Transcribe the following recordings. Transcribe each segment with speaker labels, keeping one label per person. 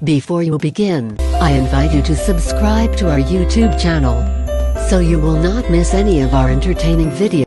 Speaker 1: Before you begin, I invite you to subscribe to our YouTube channel, so you will not miss any of our entertaining videos.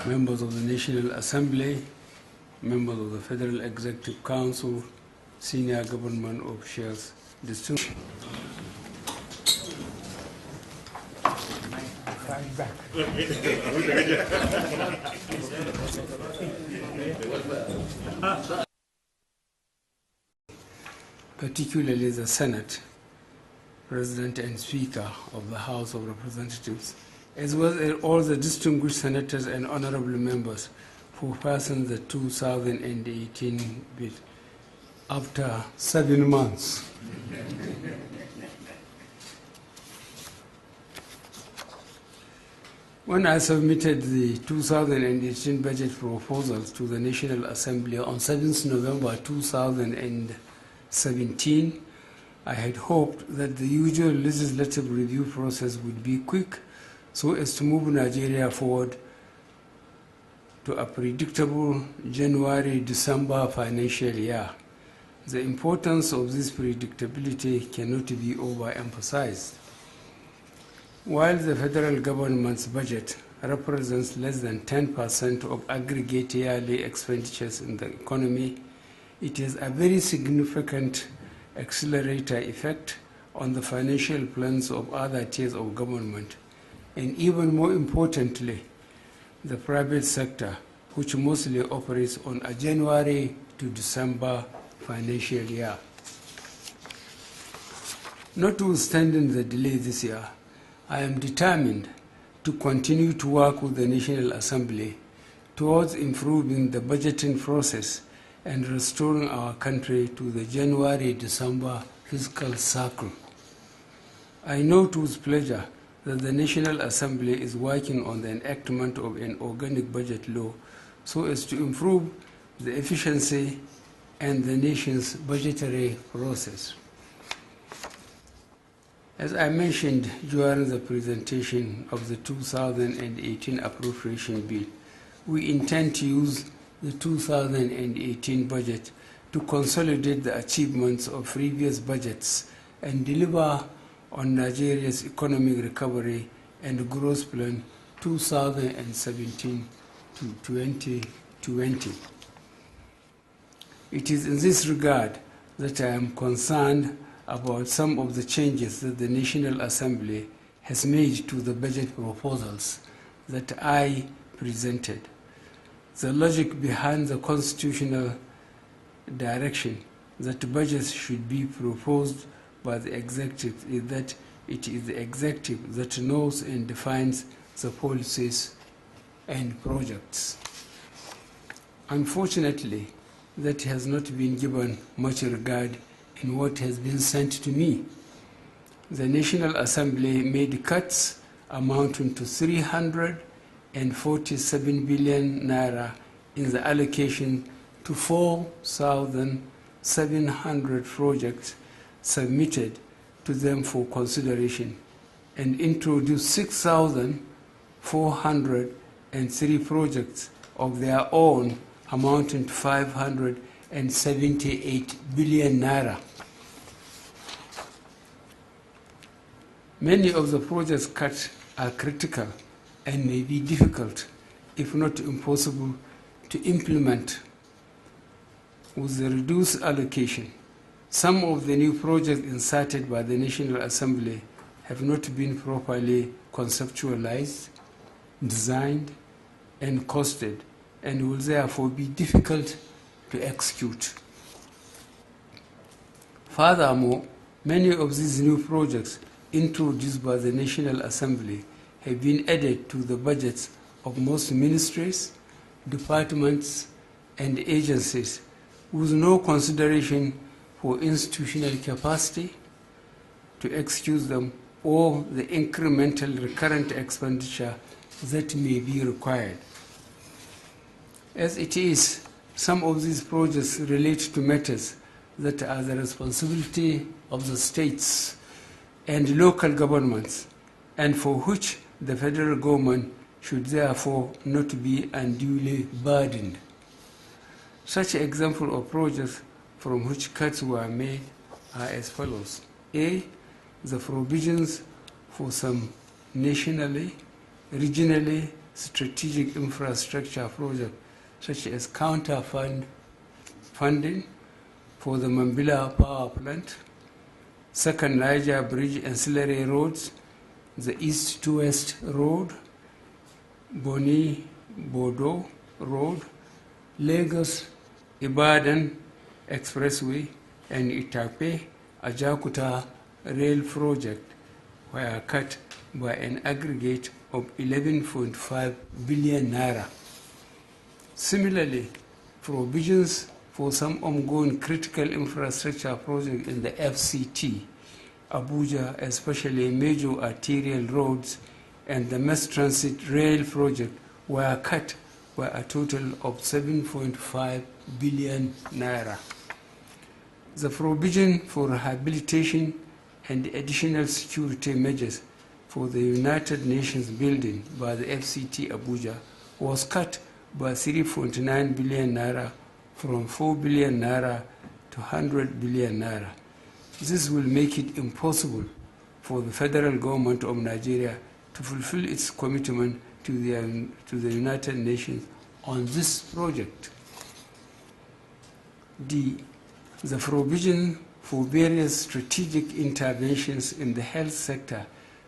Speaker 2: Members of the National Assembly, members of the Federal Executive Council, senior government officials, distinguished. Particularly the Senate, President and Speaker of the House of Representatives, as well as all the distinguished senators and honorable members who passed the 2018 bill after 7 months. When I submitted the 2018 budget proposals to the National Assembly on 7th November 2017, I had hoped that the usual legislative review process would be quick so as to move Nigeria forward to a predictable January-December financial year. The importance of this predictability cannot be overemphasized. While the federal government's budget represents less than 10% of aggregate yearly expenditures in the economy, it has a very significant accelerator effect on the financial plans of other tiers of government, and even more importantly, the private sector, which mostly operates on a January to December financial year. Notwithstanding the delay this year, I am determined to continue to work with the National Assembly towards improving the budgeting process and restoring our country to the January-December fiscal cycle. I note with pleasure that the National Assembly is working on the enactment of an organic budget law so as to improve the efficiency and the nation's budgetary process. As I mentioned during the presentation of the 2018 appropriation bill, we intend to use the 2018 budget to consolidate the achievements of previous budgets and deliver on Nigeria's economic recovery and growth plan 2017 to 2020. It is in this regard that I am concerned about some of the changes that the National Assembly has made to the budget proposals that I presented. The logic behind the constitutional direction that budgets should be proposed by the executive is that it is the executive that knows and defines the policies and projects. Unfortunately, that has not been given much regard in what has been sent to me. The National Assembly made cuts amounting to 347 billion naira in the allocation to 4,700 projects submitted to them for consideration, and introduced 6,403 projects of their own amounting to 578 billion naira. Many of the projects cut are critical and may be difficult, if not impossible, to implement with the reduced allocation. Some of the new projects inserted by the National Assembly have not been properly conceptualized, designed, and costed, and will therefore be difficult to execute. Furthermore, many of these new projects introduced by the National Assembly have been added to the budgets of most ministries, departments, and agencies with no consideration for institutional capacity to execute them or the incremental recurrent expenditure that may be required. As it is, some of these projects relate to matters that are the responsibility of the states and local governments, and for which the federal government should therefore not be unduly burdened. Such examples of projects from which cuts were made are as follows. A, the provisions for some nationally, regionally strategic infrastructure projects, such as funding for the Mambila power plant, second Niger bridge ancillary roads, the east to west road, Boni Bodo road, Lagos Ibadan expressway, and Itape Ajakuta rail project were cut by an aggregate of 11.5 billion naira. Similarly, provisions for some ongoing critical infrastructure projects in the FCT, Abuja, especially major arterial roads, and the mass transit rail project were cut by a total of 7.5 billion naira. The provision for rehabilitation and additional security measures for the United Nations building by the FCT Abuja was cut by 3.9 billion naira from 4 billion naira to 100 billion naira. This will make it impossible for the federal government of Nigeria to fulfill its commitment to the United Nations on this project. D, the provision for various strategic interventions in the health sector,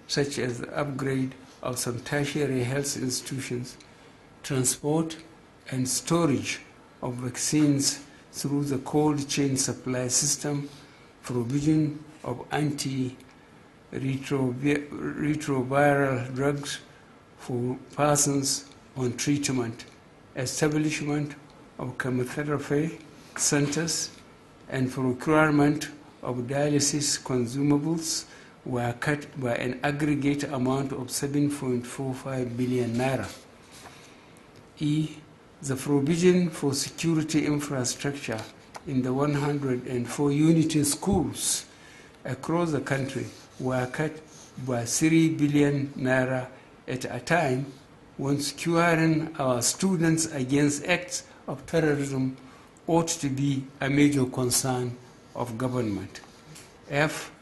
Speaker 2: such as the upgrade of some tertiary health institutions, transport and storage of vaccines through the cold chain supply system, provision of antiretroviral drugs for persons on treatment, establishment of chemotherapy centers, and procurement of dialysis consumables were cut by an aggregate amount of 7.45 billion naira. E, the provision for security infrastructure in the 104 unity schools across the country were cut by 3 billion naira at a time when securing our students against acts of terrorism ought to be a major concern of government. F,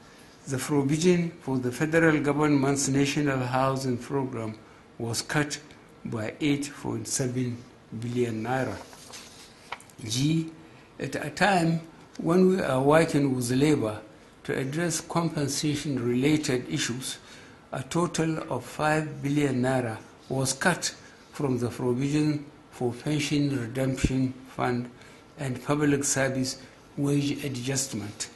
Speaker 2: the provision for the federal government's national housing program was cut by 8.7 billion naira. G, at a time when we are working with labor to address compensation-related issues, a total of 5 billion naira was cut from the provision for pension redemption fund and public service wage adjustment.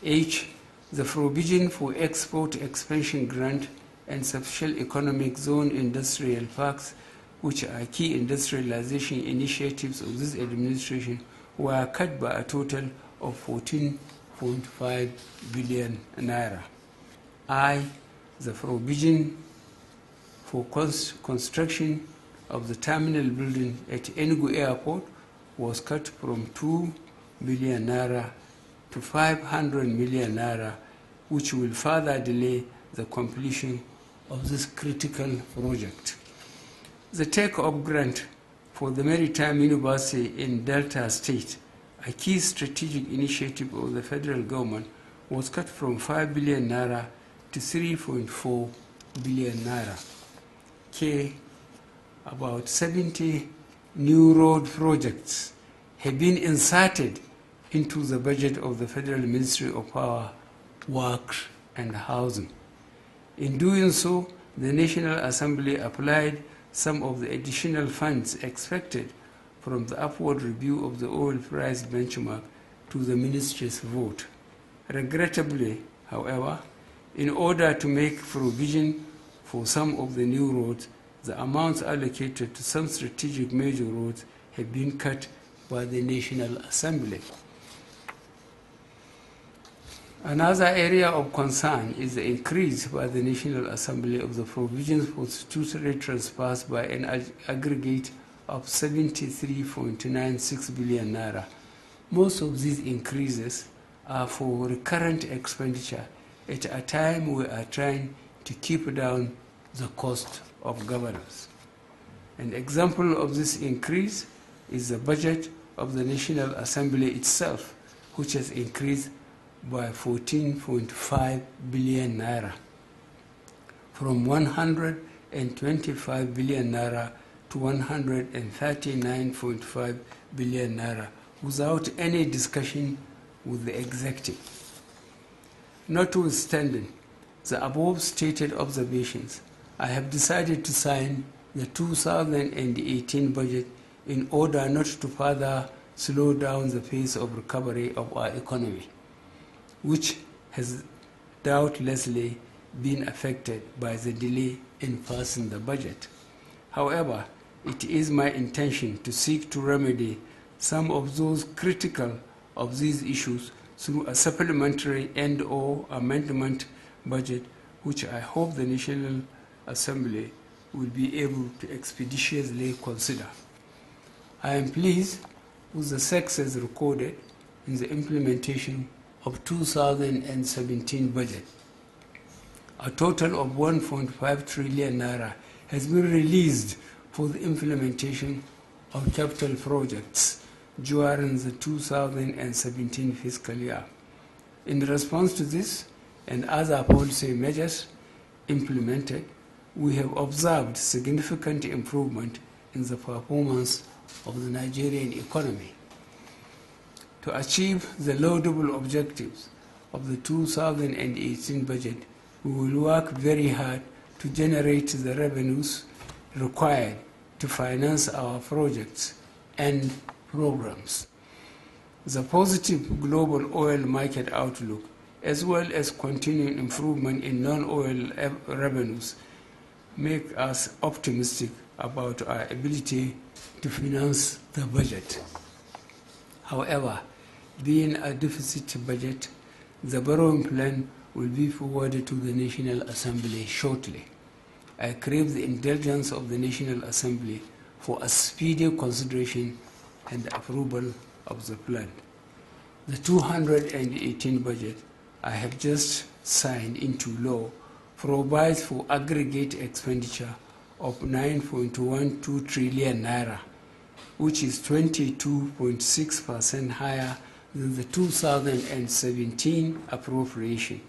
Speaker 2: H. The provision for export expansion grant and special economic zone industrial parks, which are key industrialization initiatives of this administration, were cut by a total of 14.5 billion naira. I. The provision for construction of the terminal building at Enugu Airport was cut from 2 billion naira to 500 million naira, which will further delay the completion of this critical project. The take-up grant for the Maritime University in Delta State, a key strategic initiative of the federal government, was cut from 5 billion naira to 3.4 billion naira. K. About 70 new road projects have been inserted into the budget of the Federal Ministry of Power, Works and Housing. In doing so, the National Assembly applied some of the additional funds expected from the upward review of the oil price benchmark to the ministry's vote. Regrettably, however, in order to make provision for some of the new roads, the amounts allocated to some strategic major roads have been cut by the National Assembly. Another area of concern is the increase by the National Assembly of the provisions for statutory transfers by an aggregate of 73.96 billion naira. Most of these increases are for recurrent expenditure at a time we are trying to keep down the cost of governance. An example of this increase is the budget of the National Assembly itself, which has increased by 14.5 billion naira, from 125 billion naira to 139.5 billion naira, without any discussion with the executive. Notwithstanding the above stated observations, I have decided to sign the 2018 budget in order not to further slow down the pace of recovery of our economy, which has doubtlessly been affected by the delay in passing the budget. However, it is my intention to seek to remedy some of those critical of these issues through a supplementary and/or amendment budget, which I hope the National Assembly will be able to expeditiously consider. I am pleased with the success recorded in the implementation of 2017 budget. A total of 1.5 trillion naira has been released for the implementation of capital projects during the 2017 fiscal year. In response to this and other policy measures implemented, we have observed significant improvement in the performance of the Nigerian economy. To achieve the laudable objectives of the 2018 budget, we will work very hard to generate the revenues required to finance our projects and programs. The positive global oil market outlook, as well as continuing improvement in non-oil revenues, make us optimistic about our ability to finance the budget. However, being a deficit budget, the borrowing plan will be forwarded to the National Assembly shortly. I crave the indulgence of the National Assembly for a speedy consideration and approval of the plan. The 2018 budget I have just signed into law provides for aggregate expenditure of 9.12 trillion naira, which is 22.6% higher than the 2017 appropriation.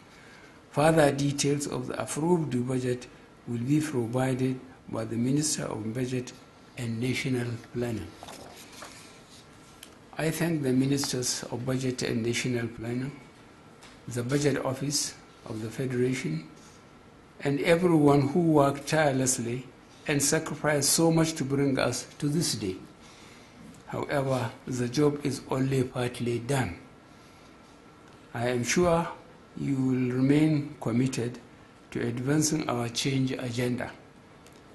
Speaker 2: Further details of the approved budget will be provided by the Minister of Budget and National Planning. I thank the Ministers of Budget and National Planning the Budget Office of the Federation, and everyone who worked tirelessly and sacrificed so much to bring us to this day. However, the job is only partly done. I am sure you will remain committed to advancing our change agenda,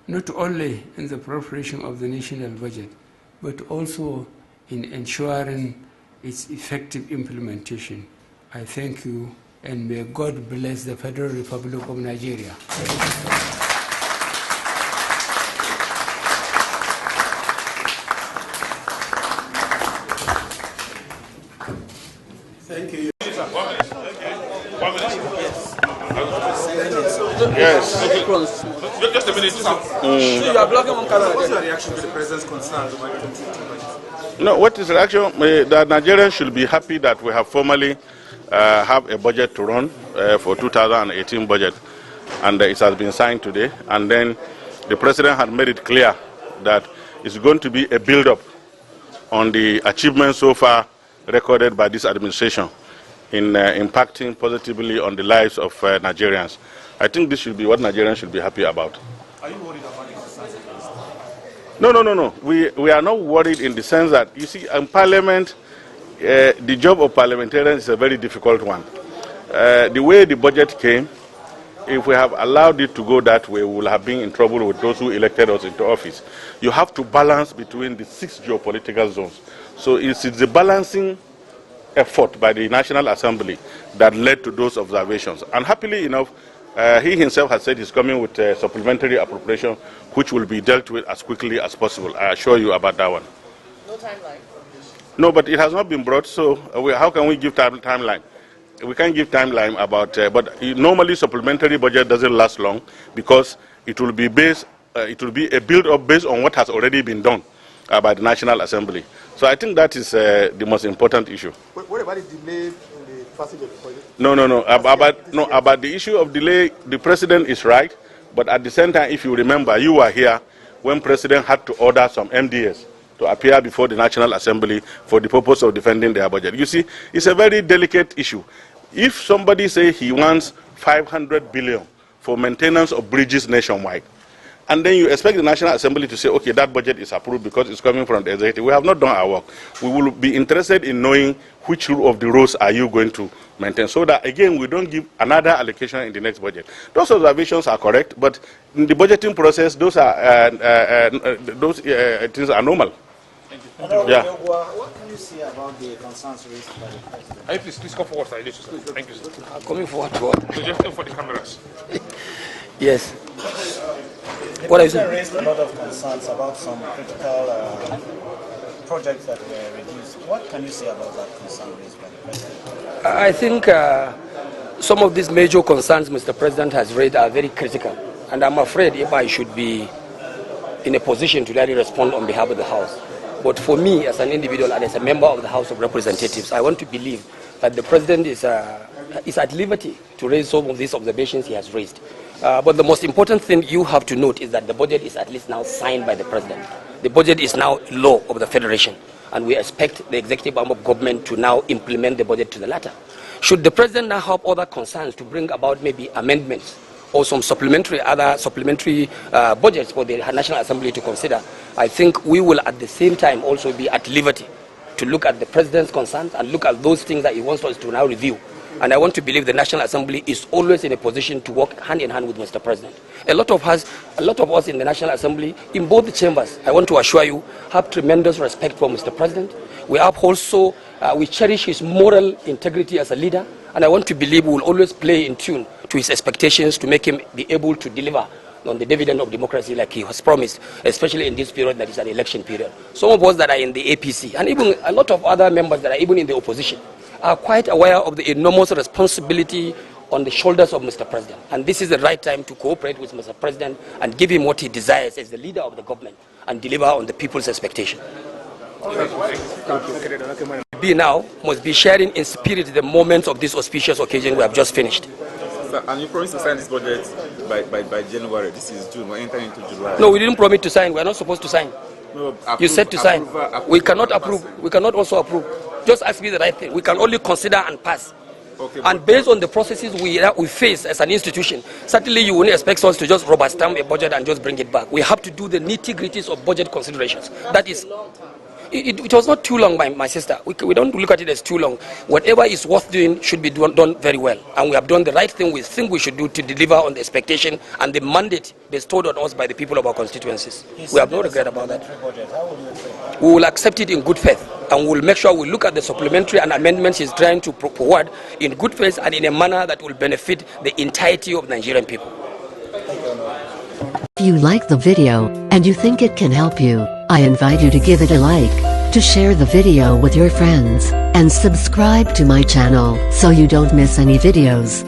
Speaker 2: not only in the preparation of the national budget, but also in ensuring its effective implementation. I thank you, and may God bless the Federal Republic of Nigeria.
Speaker 3: Thank you.
Speaker 4: Yes.
Speaker 3: Just a minute. You are blocking on camera. What's your reaction to the president's concerns over the 2022 budget?
Speaker 4: No, what is the reaction? The Nigerians should be happy that we have formally have a budget to run for 2018 budget, and it has been signed today. And then the president had made it clear that it's going to be a build-up on the achievements so far recorded by this administration in impacting positively on the lives of Nigerians. I think this should be what Nigerians should be happy about.
Speaker 3: Are you worried about the concerns against?
Speaker 4: No. We are not worried in the sense that, you see, in Parliament, the job of parliamentarians is a very difficult one. The way the budget came, if we have allowed it to go that way, we will have been in trouble with those who elected us into office. You have to balance between the 6 geopolitical zones. So it's the balancing effort by the National Assembly that led to those observations. And happily enough, he himself has said he's coming with a supplementary appropriation, which will be dealt with as quickly as possible. I assure you about that one.
Speaker 5: No timeline?
Speaker 4: No, but it has not been brought, so how can we give timeline? We can't give timeline about, but normally supplementary budget doesn't last long because it will be a build-up based on what has already been done by the National Assembly. So I think that is the most important issue.
Speaker 3: What about the delay in the passage of the budget?
Speaker 4: No. About the issue of delay, the president is right, but at the same time, if you remember, you were here when president had to order some MDS to appear before the National Assembly for the purpose of defending their budget. You see, it's a very delicate issue. If somebody says he wants 500 billion for maintenance of bridges nationwide, and then you expect the National Assembly to say, okay, that budget is approved because it's coming from the executive. We have not done our work. We will be interested in knowing which of the roads are you going to maintain, so that, again, we don't give another allocation in the next budget. Those observations are correct, but in the budgeting process, those things are normal.
Speaker 6: Yeah. What can you say about the concerns raised by the president?
Speaker 3: Please come forward, sir. Thank you, sir.
Speaker 5: Coming forward to what?
Speaker 3: So just for the cameras.
Speaker 5: Yes.
Speaker 6: What is it? Raised a lot of concerns about some critical projects that were reduced. What can you say about that concern raised by the president?
Speaker 5: I think some of these major concerns Mr. President has raised are very critical. And I'm afraid if I should be in a position to really respond on behalf of the House. But for me, as an individual and as a member of the House of Representatives, I want to believe that the President is at liberty to raise some of these observations he has raised. But the most important thing you have to note is that the budget is at least now signed by the President. The budget is now law of the Federation, and we expect the executive arm of government to now implement the budget to the latter. Should the President now have other concerns to bring about maybe amendments or some other supplementary budgets for the National Assembly to consider, I think we will at the same time also be at liberty to look at the President's concerns and look at those things that he wants us to now review. And I want to believe the National Assembly is always in a position to work hand in hand with Mr. President. A lot of us in the National Assembly, in both the chambers, I want to assure you, have tremendous respect for Mr. President. We have also, we cherish his moral integrity as a leader, and I want to believe we will always play in tune to his expectations to make him be able to deliver on the dividend of democracy like he has promised, especially in this period that is an election period. Some of us that are in the APC, and even a lot of other members that are even in the opposition, are quite aware of the enormous responsibility on the shoulders of Mr. President. And this is the right time to cooperate with Mr. President and give him what he desires as the leader of the government and deliver on the people's expectation. We now must be sharing in spirit the moments of this auspicious occasion we have just finished.
Speaker 7: Sir, and you promised to sign this budget by January. This is June. We're entering into July.
Speaker 5: No, we didn't promise to sign. We are not supposed to sign.
Speaker 7: No,
Speaker 5: You said to sign. We cannot approve. We cannot also approve. Just ask me the right thing. We can only consider and pass.
Speaker 7: Okay,
Speaker 5: and based on the processes we face as an institution, certainly you wouldn't expect us to just rubber stamp a budget and just bring it back. We have to do the nitty-gritties of budget considerations. That is, it was not too long, my sister. We don't look at it as too long. Whatever is worth doing should be done very well. And we have done the right thing we think we should do to deliver on the expectation and the mandate bestowed on us by the people of our constituencies. We have no regret about that. We will accept it in good faith, and we will make sure we look at the supplementary and amendments he's trying to forward in good faith and in a manner that will benefit the entirety of Nigerian people.
Speaker 1: If you like the video, and you think it can help you, I invite you to give it a like, to share the video with your friends, and subscribe to my channel so you don't miss any videos.